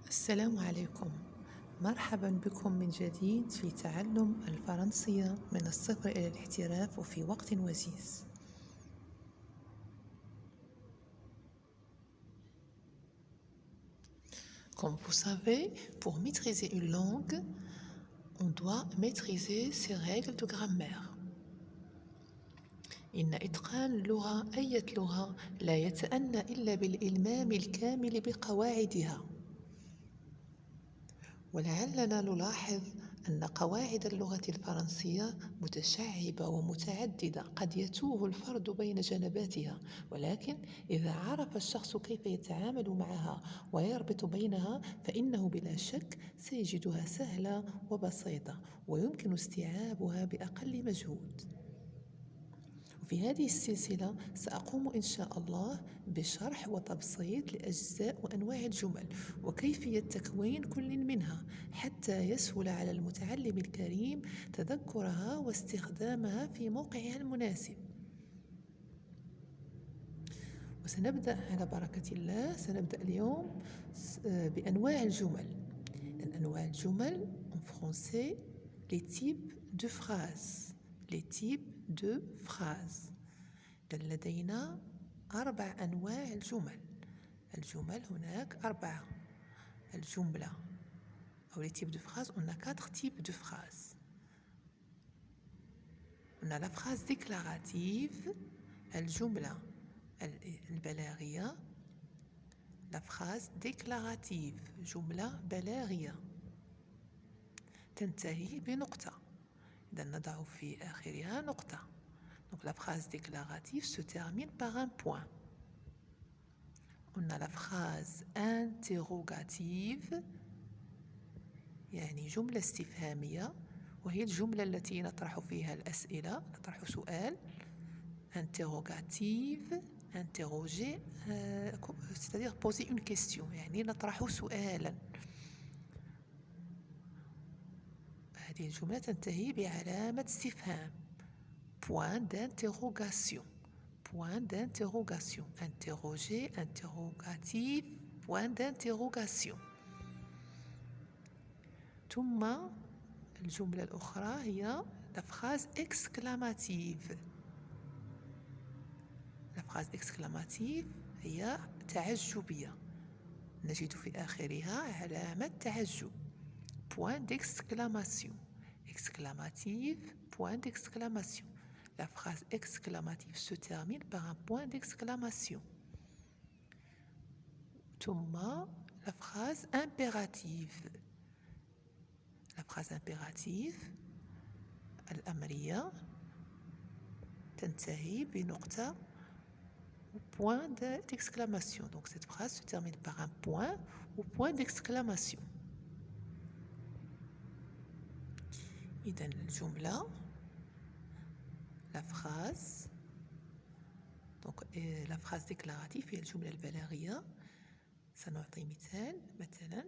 السلام عليكم. مرحبا بكم من جديد في تعلم الفرنسية من الصفر إلى الاحتراف وفي وقت وجيز. Comme vous savez, pour maîtriser une langue, on doit maîtriser ses règles de grammaire. إن إتقان اللغة أي لغة لا يتأنى إلا بالإلمام الكامل بقواعدها. ولعلنا نلاحظ أن قواعد اللغة الفرنسية متشعبة ومتعددة، قد يتوه الفرد بين جنباتها، ولكن إذا عرف الشخص كيف يتعامل معها ويربط بينها فإنه بلا شك سيجدها سهلة وبسيطة ويمكن استيعابها بأقل مجهود. في هذه السلسلة سأقوم إن شاء الله بشرح وتبسيط لأجزاء وأنواع الجمل وكيفية تكوين كل منها حتى يسهل على المتعلم الكريم تذكرها واستخدامها في موقعها المناسب. وسنبدأ على بركة الله. سنبدأ اليوم بأنواع الجمل. أنواع الجمل en français les types de phrases. Les types de phrases. لدينا 4 أنواع الجمل. الجمل هناك 4. الجملة أو les types de phrases, on a 4 types de phrases. On a la phrase déclarative, الجملة البلاغية. La phrase déclarative, جملة بلاغية تنتهي بنقطة، إذا نضع في آخرها نقطة. Donc la phrase déclarative se termine par un point. On a la phrase interrogative، يعني جملة استفهامية، وهي الجملة التي نطرح فيها الأسئلة، نطرح سؤال. interrogative، interroger c'est-à-dire poser une question، يعني نطرح سؤالا. هذه الجملة تنتهي بعلامة استفهام، point d'interrogation. Point d'interrogation. Interroger, interrogative, point d'interrogation. ثم الجملة الأخرى هي la phrase exclamative. La phrase exclamative هي تعجبية، نجد في آخرها علامة تعجب، point d'exclamation. Exclamative, point d'exclamation. La phrase exclamative se termine par un point d'exclamation. ثم la phrase impérative. La phrase impérative الأمرية تنتهي بنقطة ou point d'exclamation. Donc cette phrase se termine par un point ou point d'exclamation. إذن الجملة la phrase donc la phrase déclarative هي الجملة البلاغية. سنعطي مثلا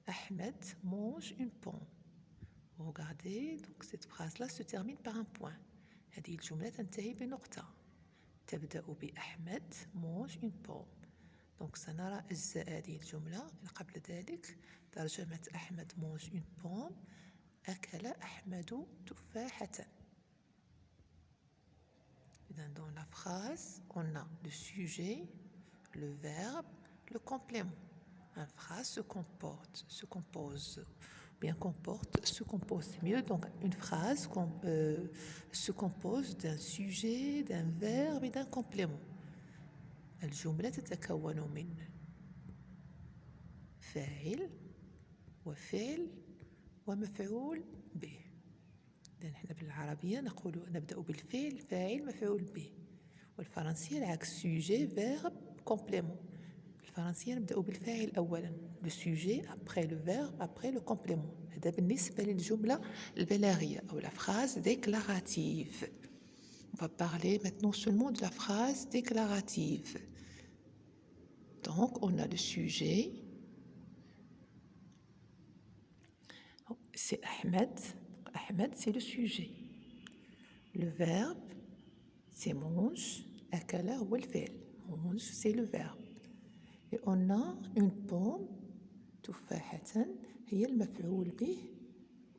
Ahmed mange une pomme. Vous regardez, donc cette phrase-là se termine par un point. هذه الجملة تنتهي بنقطة، تبدأ بأحمد mange une pomme. donc سنرى أجزاء هذه الجملة. قبل ذلك ترجمة أحمد mange une pomme، أكل أحمد تفاحة. Dans la phrase, on a le sujet, le verbe, le complément. Une phrase se compose, c'est mieux. Donc une phrase se compose d'un sujet, d'un verbe et d'un complément. الجملة تتكون من فاعل وفعل ومفعول به. نحن بالعربية نبدأ بالفعل، فاعل، مفعول به. والفرنسية العكس، sujet, verbe, complément. الفرنسية نبدأ بالفاعل أولا، le sujet, après le verbe, après le complément. هذا بالنسبة للجملة البلاغية أو la phrase déclarative. On va parler maintenant seulement de la phrase déclarative. Donc on a le sujet, c'est Ahmed. Ahmed c'est le sujet. Le verbe c'est mange. أكل هو الفعل. mange c'est le verbe. Et on a une pomme. تفاحة هي المفعول به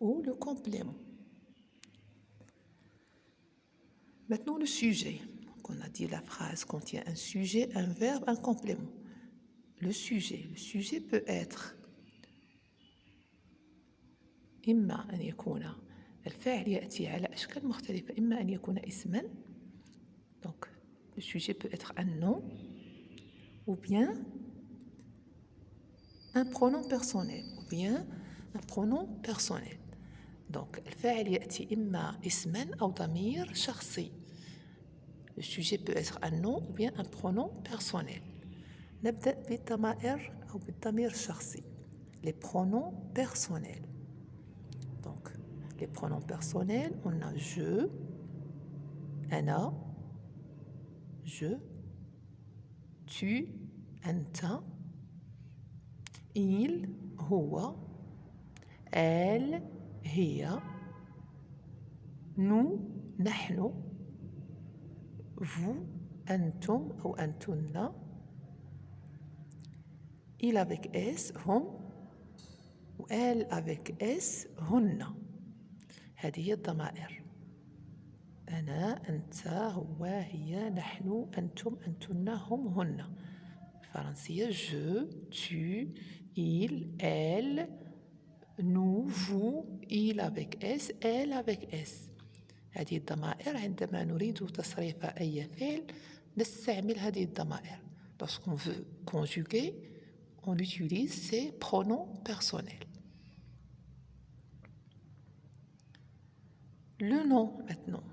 ou le complément. Maintenant le sujet. Donc on a dit la phrase contient un sujet, un verbe, un complément. Le sujet peut être إما أن يكون الفاعل يأتي على أشكال مختلفة، إما أن يكون اسما، donc le sujet peut être un nom, ou bien un pronom personnel, donc الفاعل يأتي إما اسما أو ضمير شخصي. Le sujet peut être un nom ou bien un pronom personnel. نبدأ بالضمائر أو بالضمير الشخصي. Les pronoms personnels. Donc, les pronoms personnels, on a je, أنا, je, tu, أنت, il, هو, elle, هي, nous, نحن, vous, أنتم أو أنتن, il avec S, هم, و elle avec S, هن. هذه هي الضمائر. أنا، أنت، هو، هي، نحن، أنتم، أنتن، هم، هن. الفرنسية je, tu, il, elle, nous, vous, il avec S, elle avec S. هذه الضمائر عندما نريد تصريف أي فعل نستعمل هذه الضمائر. Lorsqu'on veut conjuguer, on utilise ces pronoms personnels. Le nom maintenant,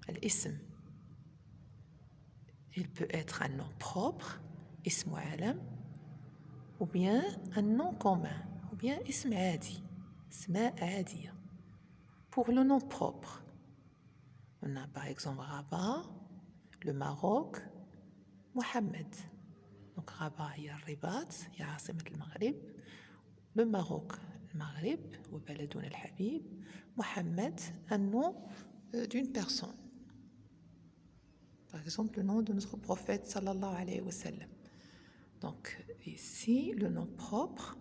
الاسم. Il peut être un nom propre, اسم علم, ou bien un nom commun, ou bien اسم عادي, اسماء عادية. Pour le nom propre, on a par exemple Rabat, le Maroc, Mohamed. Donc Rabat هي الرباط, هي عاصمة المغرب. Le Maroc, المغرب وبلدنا الحبيب. Mohamed, un nom d'une personne. Par exemple, le nom de notre prophète sallallahu alayhi wa sallam. Donc ici, le nom propre,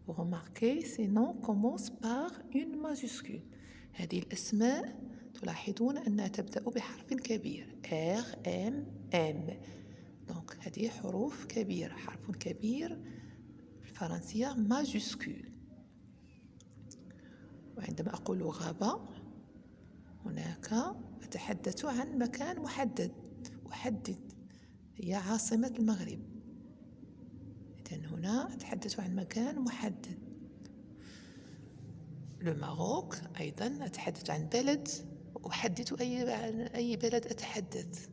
vous remarquez, ces noms commencent par une majuscule. هذه الأسماء تلاحظون أنها تبدأ بحرف كبير R, M, M. Donc هذه حروف كبيرة. حرف كبير بالفرنسية majuscule. وعندما أقول غابة هناك أتحدث عن مكان محدد، أحدد هي عاصمة المغرب. إذن هنا أتحدث عن مكان محدد. لو ماروك أيضا أتحدث عن بلد، أحدد عن أي بلد أتحدث.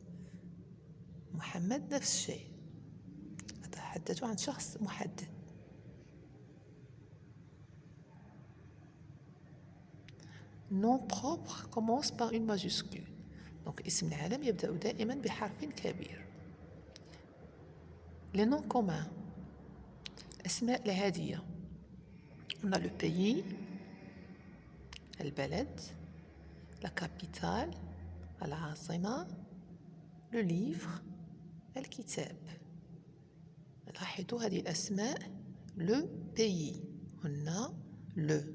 محمد نفس الشيء، أتحدث عن شخص محدد. nom propre commence par une majuscule. Donc اسم العالم يبدأ دائما بحرف كبير. les noms communs، الأسماء العادية. on a le pays، البلد، la capitale، العاصمة، le livre، الكتاب. لاحظوا هذه الأسماء. le pays، on a le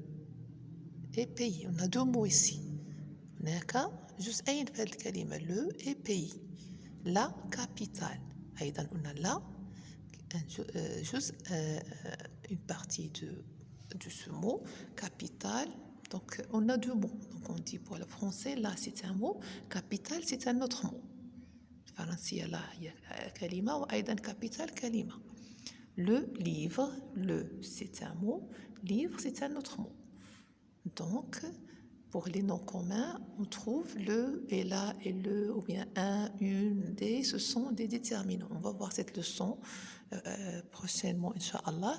et pays. On a deux mots ici. هناك جزئين في هذه الكلمة le et pays. la capitale. أيضا on a la جزء une partie de ce mot capitale. Donc on a deux mots. Donc on dit pour le français la c'est un mot, capitale c'est un autre mot. الفرنسية لا هي كلمة وأيضا capitale كلمة. le livre, le c'est un mot, livre c'est un autre mot. Donc, pour les noms communs, on trouve le et la et le, ou bien un, une, des, ce sont des déterminants. On va voir cette leçon prochainement, Inch'Allah.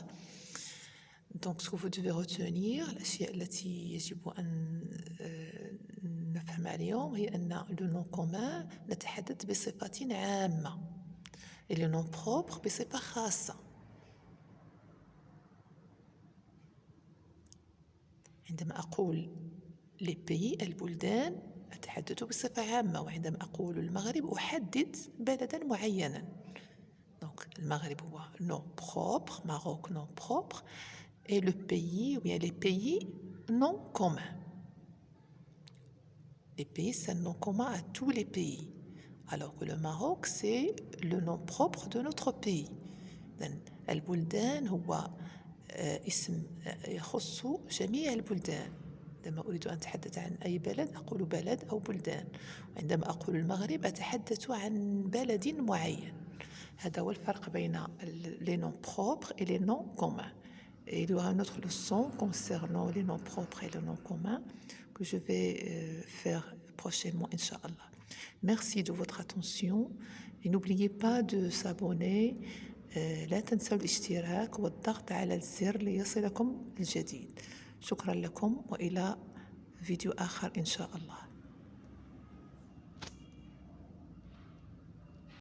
Donc, ce que vous devez retenir, الأشياء التي يجب أن نفهمها اليوم هي أن le nom commun نتحدث بصفة عامة et le nom propre بصفة خاصة. عندما أقول les pays البلدان أتحدث بصفة عامة، وعندما أقول المغرب أحدد بلدا معينا. Donc المغرب هو nom propre، Maroc nom propre. et le pays ou bien les pays non communs. Les pays, c'est un nom commun à tous les pays. Alors que le Maroc, c'est le nom propre de notre pays. البلدان هو اسم يخص جميع البلدان. عندما أريد أن أتحدث عن أي بلد أقول بلد أو بلدان. وعندما أقول المغرب أتحدث عن بلد معين. هذا هو الفرق بين les noms propres et les noms communs. Et il y aura une autre leçon concernant les noms propres et les noms communs que je vais faire prochainement, Inch'Allah. Merci de votre attention et n'oubliez pas de s'abonner. لا تنسوا الاشتراك والضغط على الزر ليصلكم الجديد. شكرا لكم وإلى فيديو آخر إن شاء الله.